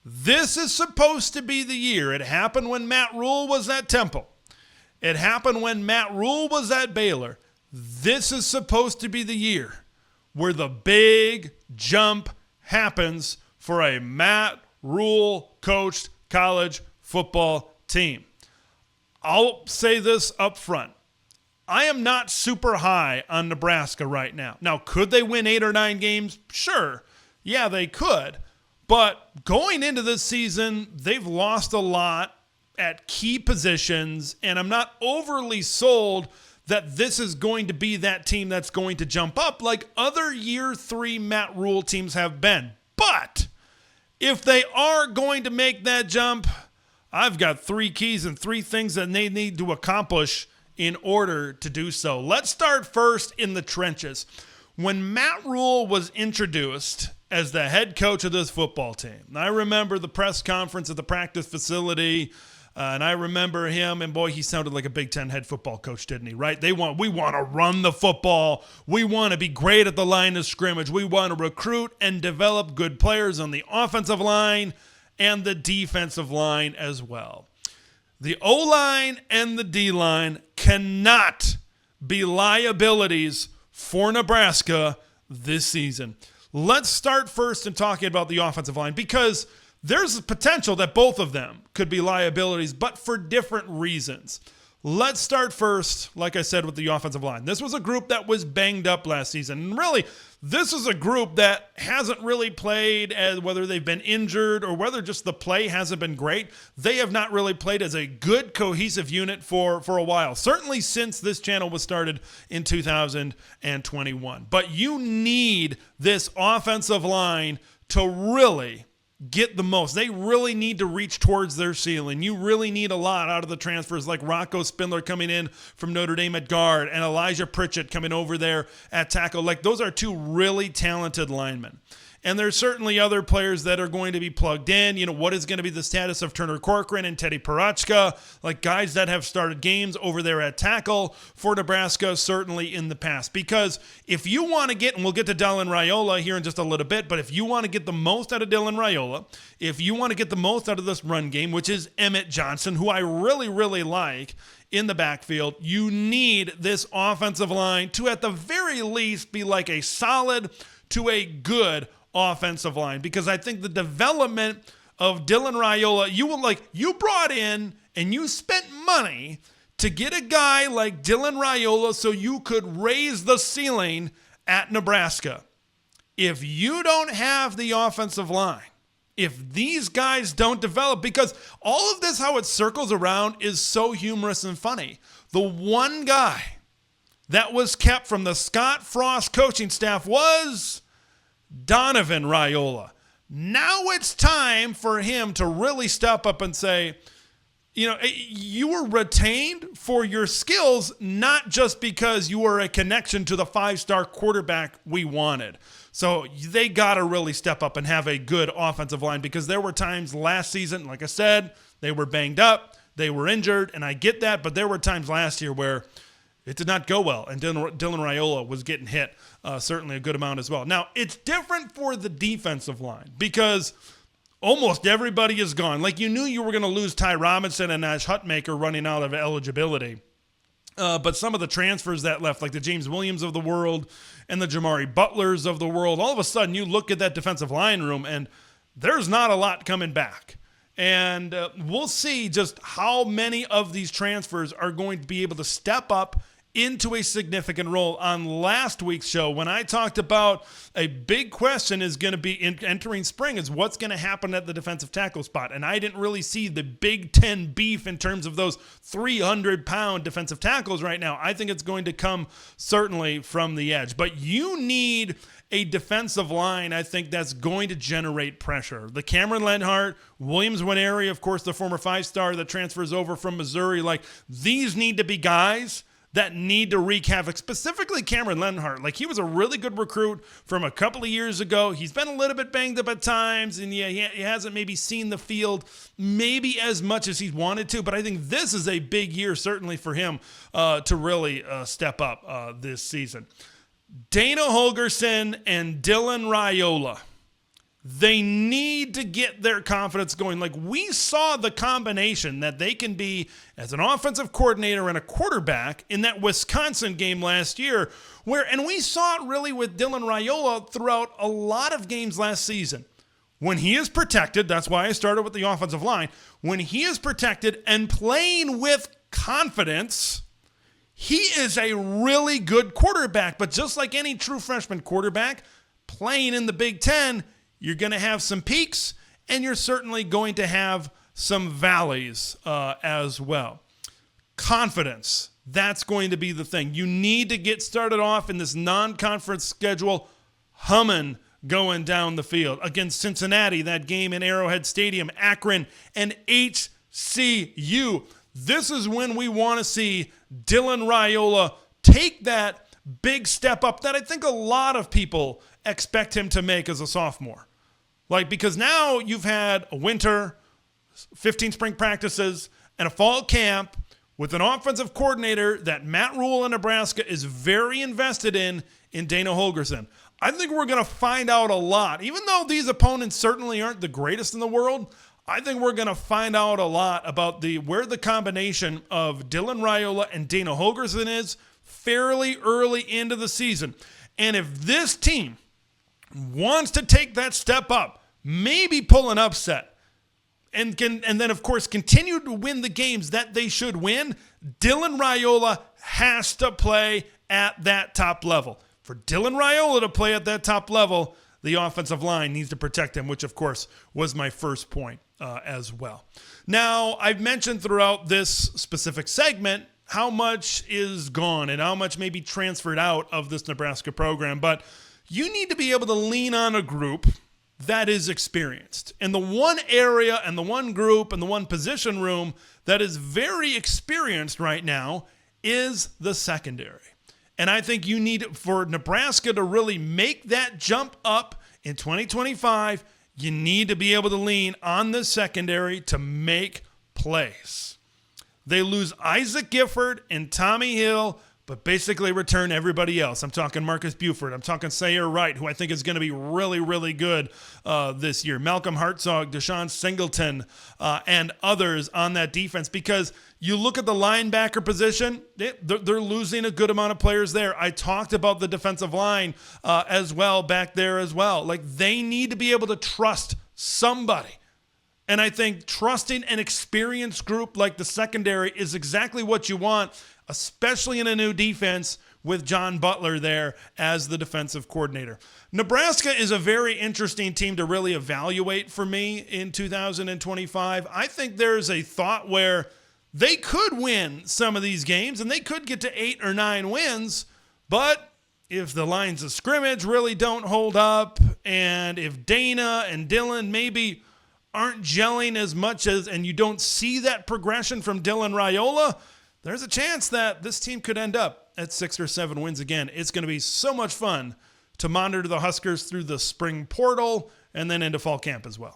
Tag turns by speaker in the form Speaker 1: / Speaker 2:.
Speaker 1: This is supposed to be the year. It happened when Matt Rhule was at Temple. It happened when Matt Rhule was at Baylor. This is supposed to be the year where the big jump happens for a Matt Rhule coached college football team. I'll say this up front. I am not super high on Nebraska right now. Now, could they win 8 or 9 games? Sure. Yeah, they could. But going into this season, they've lost a lot at key positions, and I'm not overly sold that this is going to be that team that's going to jump up like other year 3 Matt Rhule teams have been. But if they are going to make that jump, I've got 3 keys and 3 things that they need to accomplish in order to do so. Let's start first in the trenches. When Matt Rhule was introduced as the head coach of this football team, I remember the press conference at the practice facility, and I remember him, and boy, he sounded like a Big Ten head football coach, didn't he, right? We want to run the football. We want to be great at the line of scrimmage. We want to recruit and develop good players on the offensive line and the defensive line as well. The O-line and the D-line cannot be liabilities for Nebraska this season. Let's start first in talking about the offensive line because there's a potential that both of them could be liabilities, but for different reasons. Let's start first, like I said, with the offensive line. This was a group that was banged up last season. And really, this is a group that hasn't really played, as whether they've been injured or whether just the play hasn't been great. They have not really played as a good, cohesive unit for a while, certainly since this channel was started in 2021. But you need this offensive line to really get the most. They really need to reach towards their ceiling. You really need a lot out of the transfers like Rocco Spindler coming in from Notre Dame at guard and Elijah Pritchett coming over there at tackle. Like, those are 2 really talented linemen. And there's certainly other players that are going to be plugged in. You know, what is going to be the status of Turner Corcoran and Teddy Parachka, like guys that have started games over there at tackle for Nebraska, certainly in the past. Because if you want to get, and we'll get to Dylan Raiola here in just a little bit, but if you want to get the most out of Dylan Raiola, if you want to get the most out of this run game, which is Emmett Johnson, who I really, really like in the backfield, you need this offensive line to at the very least be like a solid to a good offensive line, because I think the development of Dylan Raiola, you brought in and you spent money to get a guy like Dylan Raiola so you could raise the ceiling at Nebraska. If you don't have the offensive line, if these guys don't develop, because all of this, how it circles around, is so humorous and funny. The one guy that was kept from the Scott Frost coaching staff was Donovan Raiola. Now it's time for him to really step up and say, you know, you were retained for your skills, not just because you were a connection to the 5-star quarterback we wanted. So they got to really step up and have a good offensive line, because there were times last season, like I said, they were banged up, they were injured, and I get that, but there were times last year where it did not go well, and Dylan Raiola was getting hit certainly a good amount as well. Now, it's different for the defensive line because almost everybody is gone. Like, you knew you were going to lose Ty Robinson and Ash Hutmaker running out of eligibility. But some of the transfers that left, like the James Williams of the world and the Jamari Butlers of the world, all of a sudden you look at that defensive line room and there's not a lot coming back. And we'll see just how many of these transfers are going to be able to step up into a significant role. On last week's show, when I talked about a big question is going to be entering spring is what's going to happen at the defensive tackle spot. And I didn't really see the Big Ten beef in terms of those 300-pound defensive tackles right now. I think it's going to come certainly from the edge. But you need a defensive line, I think, that's going to generate pressure. The Cameron Lenhart, Williams Nwaneri, of course, the former 5-star that transfers over from Missouri, like, these need to be guys that need to wreak havoc, specifically Cameron Lenhart. Like, he was a really good recruit from a couple of years ago. He's been a little bit banged up at times, and yeah, he hasn't maybe seen the field maybe as much as he's wanted to, but I think this is a big year certainly for him to really step up this season. Dana Holgorsen and Dylan Raiola. They need to get their confidence going. Like, we saw the combination that they can be as an offensive coordinator and a quarterback in that Wisconsin game last year, and we saw it really with Dylan Rhule throughout a lot of games last season. When he is protected, that's why I started with the offensive line, when he is protected and playing with confidence, he is a really good quarterback. But just like any true freshman quarterback, playing in the Big Ten, you're going to have some peaks, and you're certainly going to have some valleys as well. Confidence, that's going to be the thing. You need to get started off in this non-conference schedule humming, going down the field. Against Cincinnati, that game in Arrowhead Stadium, Akron, and HCU. This is when we want to see Dylan Rhule take that big step up that I think a lot of people expect him to make as a sophomore. Because now you've had a winter, 15 spring practices, and a fall camp with an offensive coordinator that Matt Rhule in Nebraska is very invested in Dana Holgorsen. I think we're going to find out a lot. Even though these opponents certainly aren't the greatest in the world, I think we're going to find out a lot about where the combination of Dylan Rhule and Dana Holgorsen is fairly early into the season. And if this team wants to take that step up, maybe pull an upset, and then, of course, continue to win the games that they should win, Dylan Rhule has to play at that top level. For Dylan Rhule to play at that top level, the offensive line needs to protect him, which, of course, was my first point as well. Now, I've mentioned throughout this specific segment how much is gone and how much may be transferred out of this Nebraska program, but you need to be able to lean on a group that is experienced. And the one area and the one group and the one position room that is very experienced right now is the secondary. And I think you need, for Nebraska to really make that jump up in 2025, you need to be able to lean on the secondary to make plays. They lose Isaac Gifford and Tommy Hill, but basically return everybody else. I'm talking Marcus Buford. I'm talking Sayer Wright, who I think is going to be really, really good this year. Malcolm Hartzog, Deshaun Singleton, and others on that defense. Because you look at the linebacker position, they're losing a good amount of players there. I talked about the defensive line as well back there as well. They need to be able to trust somebody. And I think trusting an experienced group like the secondary is exactly what you want, especially in a new defense with John Butler there as the defensive coordinator. Nebraska is a very interesting team to really evaluate for me in 2025. I think there's a thought where they could win some of these games and they could get to 8 or 9 wins, but if the lines of scrimmage really don't hold up, and if Dana and Dylan maybe aren't gelling as much as, and you don't see that progression from Dylan Rhule, there's a chance that this team could end up at 6 or 7 wins again. It's going to be so much fun to monitor the Huskers through the spring portal and then into fall camp as well.